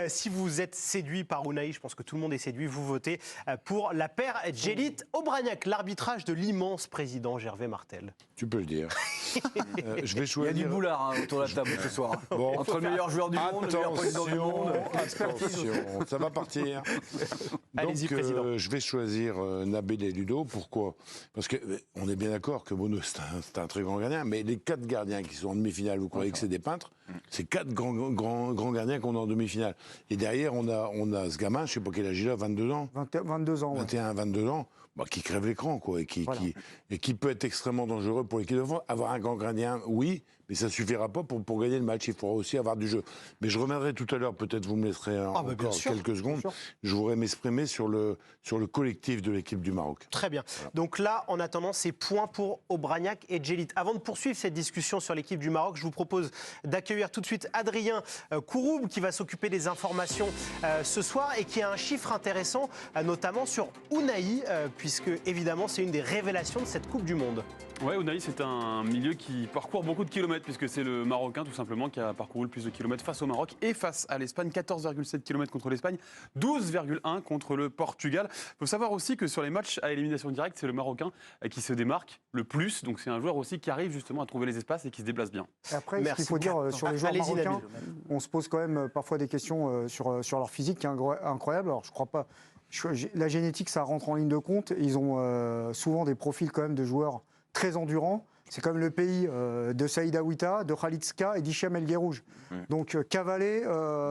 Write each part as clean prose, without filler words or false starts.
Si vous êtes séduit par Unai, je pense que tout le monde est séduit, vous votez pour la paire Djelit-Obraniak, l'arbitrage de l'immense président Gervais Martel. Tu peux le dire. Je vais choisir... Il y a du boulard autour de la table ce soir. Bon, entre le meilleur joueur du monde, le meilleur président du monde. Attention, ça va partir. Allez-y, président. Je vais choisir Nabil et Ludo. Pourquoi? Parce qu'on est bien d'accord que Bono, c'est un très grand gardien, mais les 4 gardiens qui sont en demi-finale, vous croyez que c'est des peintres? C'est 4 grands gardiens qu'on a en demi-finale. Et derrière, on a ce gamin, je ne sais pas quel âge il a, 22 ans 22 ans. 21, 22 ans, bah, qui crève l'écran, quoi, et qui peut être extrêmement dangereux pour l'équipe de France. Avoir un grand gardien, oui, mais ça ne suffira pas pour gagner le match. Il faudra aussi avoir du jeu. Mais je reviendrai tout à l'heure, peut-être vous me laisserez encore quelques secondes. Je voudrais m'exprimer sur le collectif de l'équipe du Maroc. Très bien. Voilà. Donc là, en attendant, c'est point pour Obraniak et Djelit. Avant de poursuivre cette discussion sur l'équipe du Maroc, je vous propose d'accueillir tout de suite Adrien Kouroub, qui va s'occuper des informations ce soir et qui a un chiffre intéressant, notamment sur Unai, puisque évidemment, c'est une des révélations de cette Coupe du Monde. Ouais, Unai, c'est un milieu qui parcourt beaucoup de kilomètres, puisque c'est le Marocain, tout simplement, qui a parcouru le plus de kilomètres face au Maroc et face à l'Espagne. 14,7 km contre l'Espagne, 12,1 contre le Portugal. Il faut savoir aussi que sur les matchs à élimination directe, c'est le Marocain qui se démarque le plus. Donc c'est un joueur aussi qui arrive justement à trouver les espaces et qui se déplace bien. Et après, ce qu'il faut dire sur les joueurs marocains, on se pose quand même parfois des questions sur leur physique qui est incroyable. Alors je crois pas... La génétique, ça rentre en ligne de compte. Ils ont souvent des profils quand même de joueurs très endurants. C'est comme le pays de Saïd Aouita, de Khalid Ska et d'Hicham El Guerrouj. Donc cavaler,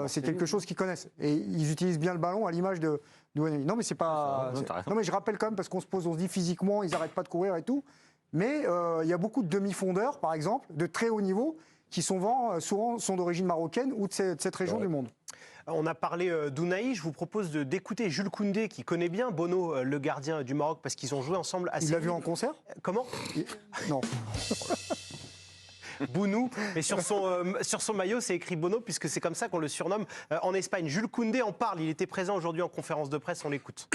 c'est quelque chose qu'ils connaissent. Et ils utilisent bien le ballon à l'image de Unai. Non mais c'est pas... Non mais je rappelle quand même, parce qu'on se dit physiquement, ils n'arrêtent pas de courir et tout. Mais il y a beaucoup de demi-fondeurs, par exemple, de très haut niveau, qui souvent sont d'origine marocaine ou de cette région du monde. On a parlé d'Unai, je vous propose d'écouter Jules Koundé, qui connaît bien Bono, le gardien du Maroc, parce qu'ils ont joué ensemble à Séville. Il l'a vu en concert? Comment? Non. Bounou, et sur son maillot, c'est écrit Bono, puisque c'est comme ça qu'on le surnomme en Espagne. Jules Koundé en parle, il était présent aujourd'hui en conférence de presse, on l'écoute.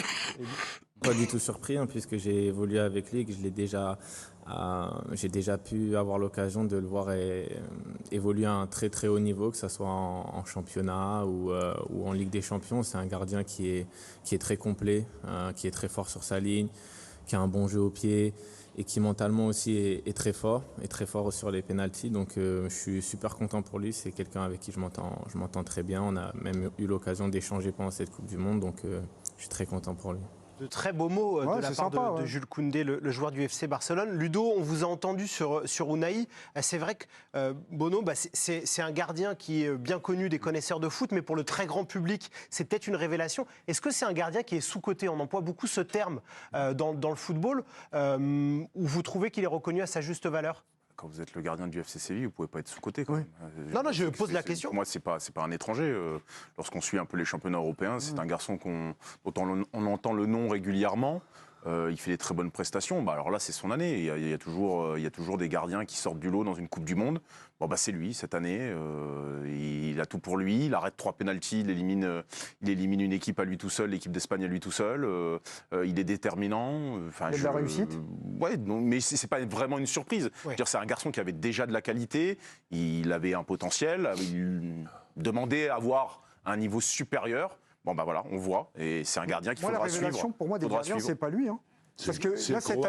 Pas du tout surpris, puisque j'ai évolué avec lui et que j'ai déjà pu avoir l'occasion de le voir évoluer à un très très haut niveau, que ce soit en championnat ou en Ligue des Champions. C'est un gardien qui est très complet, qui est très fort sur sa ligne, qui a un bon jeu au pied et qui mentalement aussi est très fort sur les pénaltys. Donc je suis super content pour lui, c'est quelqu'un avec qui je m'entends très bien. On a même eu l'occasion d'échanger pendant cette Coupe du Monde, donc je suis très content pour lui. De très beaux mots de la part de Jules Koundé, le joueur du FC Barcelone. Ludo, on vous a entendu sur Unai. C'est vrai que Bono, c'est un gardien qui est bien connu des connaisseurs de foot, mais pour le très grand public, c'est peut-être une révélation. Est-ce que c'est un gardien qui est sous-coté? On emploie beaucoup ce terme dans le football, où vous trouvez qu'il est reconnu à sa juste valeur? Quand vous êtes le gardien du FC Séville, vous ne pouvez pas être sous-coté. Oui. Non, je pose la question. Pour moi, ce n'est pas un étranger. Lorsqu'on suit un peu les championnats européens, c'est un garçon dont on entend le nom régulièrement. Il fait des très bonnes prestations. Bah, alors là, c'est son année. Il y a toujours des gardiens qui sortent du lot dans une Coupe du Monde. Bon, bah, c'est lui, cette année. Il a tout pour lui. Il arrête 3 pénaltys. Il élimine une équipe à lui tout seul, l'équipe d'Espagne à lui tout seul. Il est déterminant. Il a de la réussite. Ouais, mais ce n'est pas vraiment une surprise. Ouais. C'est un garçon qui avait déjà de la qualité. Il avait un potentiel. Il demandait à avoir un niveau supérieur. Bon, bah voilà, on voit. Et c'est un gardien qu'il faudra suivre. La révélation, pour moi, des gardiens, c'est pas lui. Parce que là, cette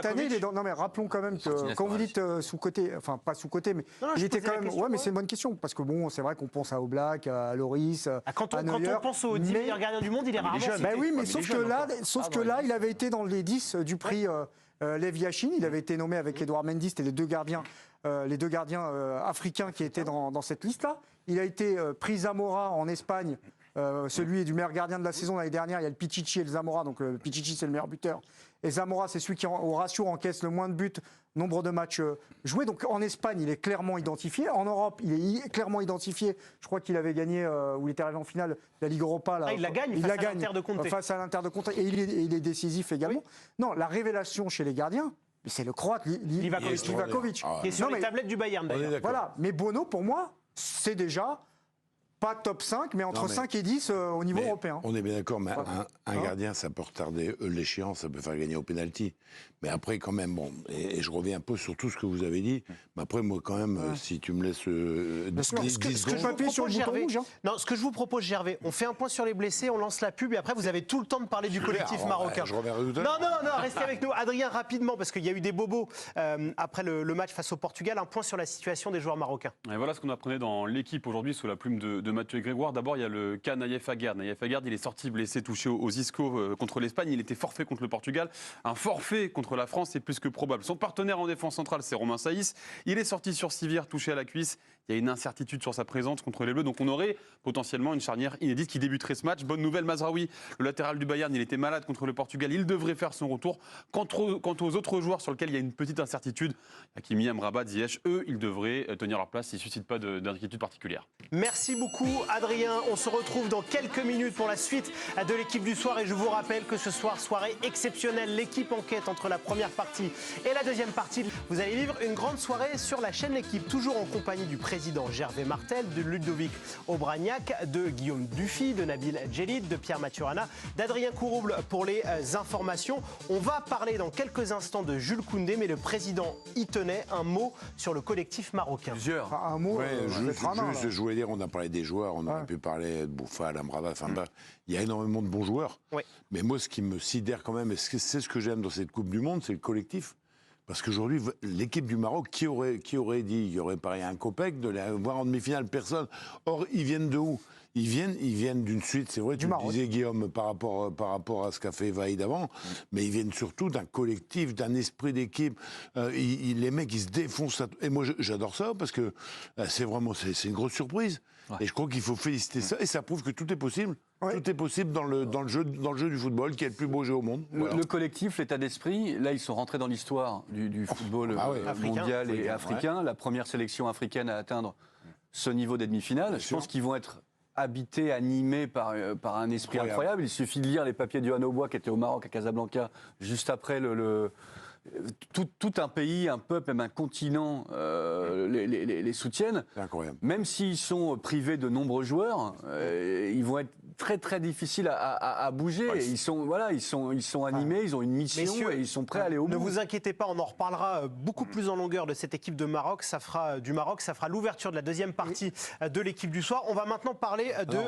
année, il est dans... Non, mais rappelons quand même que quand vous dites sous-côté, enfin, pas sous-côté, mais il était quand même... Ouais, mais c'est une bonne question. Parce que bon, c'est vrai qu'on pense à Oblak, à Loris, quand on pense aux 10 meilleurs gardiens du monde, il est rarement cité. Ben oui, mais sauf que là, il avait été dans les 10 du prix Lev Yachine. Il avait été nommé avec Edouard Mendy, c'était les deux gardiens africains qui étaient dans cette liste-là. Il a été prix Zamora en Espagne. Celui du meilleur gardien de la saison l'année dernière, il y a le Pichichi et le Zamora. Donc Pichichi, c'est le meilleur buteur. Et Zamora, c'est celui qui, au ratio, encaisse le moins de buts, nombre de matchs joués. Donc en Espagne, il est clairement identifié. En Europe, il est clairement identifié. Je crois qu'il avait gagné, ou il était arrivé en finale, la Ligue Europa. Là, il la gagne face à l'Inter de Conte. Et il est décisif également. Oui. Non, la révélation chez les gardiens, c'est le Croate Livakovic. Qui est sur les tablettes du Bayern, d'ailleurs. Voilà. Mais Bono, pour moi, c'est déjà Pas top 5, mais entre 5 et 10 au niveau européen. On est bien d'accord, mais un gardien, ça peut retarder l'échéance, ça peut faire gagner au pénalty. Mais après, quand même, bon, et je reviens un peu sur tout ce que vous avez dit, mais après, moi, quand même, si tu me laisses 10 secondes... Non, ce que je vous propose, Gervais, on fait un point sur les blessés, on lance la pub, et après, vous avez tout le temps de parler du collectif marocain. Je reviendrai tout à l'heure. Non, restez avec nous. Adrien, rapidement, parce qu'il y a eu des bobos après le match face au Portugal, un point sur la situation des joueurs marocains. Et voilà ce qu'on apprenait dans l'équipe aujourd'hui sous la plume de Mathieu Grégoire. D'abord, il y a le cas Naïef Aguerd. Naïef Aguerd, il est sorti blessé, touché aux ischios contre l'Espagne. Il était forfait contre le Portugal. Un forfait contre la France, c'est plus que probable. Son partenaire en défense centrale, c'est Romain Saïs. Il est sorti sur civière, touché à la cuisse. Il y a une incertitude sur sa présence contre les Bleus. Donc on aurait potentiellement une charnière inédite qui débuterait ce match. Bonne nouvelle, Mazraoui, le latéral du Bayern, il était malade contre le Portugal. Il devrait faire son retour. Quant aux autres joueurs sur lesquels il y a une petite incertitude, Hakimi, Amrabat, Ziyech, eux, ils devraient tenir leur place. Ils ne suscitent pas d'inquiétude particulière. Merci beaucoup, Adrien. On se retrouve dans quelques minutes pour la suite de l'équipe du soir. Et je vous rappelle que ce soir, soirée exceptionnelle. L'équipe enquête entre la première partie et la deuxième partie. Vous allez vivre une grande soirée sur la chaîne L'équipe, toujours en compagnie du président Gervais Martel, de Ludovic Aubragnac, de Guillaume Dufy, de Nabil Djellit, de Pierre Maturana, d'Adrien Courouble pour les informations. On va parler dans quelques instants de Jules Koundé, mais le président y tenait. Un mot sur le collectif marocain. Plusieurs. Un mot, juste, je voulais dire, on a parlé des joueurs, on aurait pu parler de Bouffal, Amrabat, il y a énormément de bons joueurs. Oui. Mais moi, ce qui me sidère quand même, et c'est ce que j'aime dans cette Coupe du Monde, c'est le collectif. Parce qu'aujourd'hui, l'équipe du Maroc, qui aurait dit, il y aurait parié un copec de les voir en demi-finale, personne. Or, ils viennent de où ? Ils viennent d'une suite, c'est vrai, tu le disais Guillaume, par rapport à ce qu'a fait Vaïd avant, mais ils viennent surtout d'un collectif, d'un esprit d'équipe. Les mecs, ils se défoncent. Et moi, j'adore ça, parce que c'est une grosse surprise. Ouais. Et je crois qu'il faut féliciter ça, et ça prouve que tout est possible. Ouais. Tout est possible dans le jeu du football, qui est le plus beau jeu au monde. Voilà. Le collectif, l'état d'esprit, là, ils sont rentrés dans l'histoire du football mondial et africain. Ouais. La première sélection africaine à atteindre ce niveau des demi-finales. Je pense qu'ils vont être habités, animés par un esprit incroyable. Il suffit de lire les papiers du Aubois, qui était au Maroc, à Casablanca, juste après tout un pays, un peuple, même un continent les soutiennent. C'est incroyable. Même s'ils sont privés de nombreux joueurs, ils vont être très très difficiles à bouger. Ouais, ils sont animés, ils ont une mission. Messieurs, et ils sont prêts à aller au bout. Ne vous inquiétez pas, on en reparlera beaucoup plus en longueur de cette équipe du Maroc. Ça fera l'ouverture de la deuxième partie de l'équipe du soir. On va maintenant parler de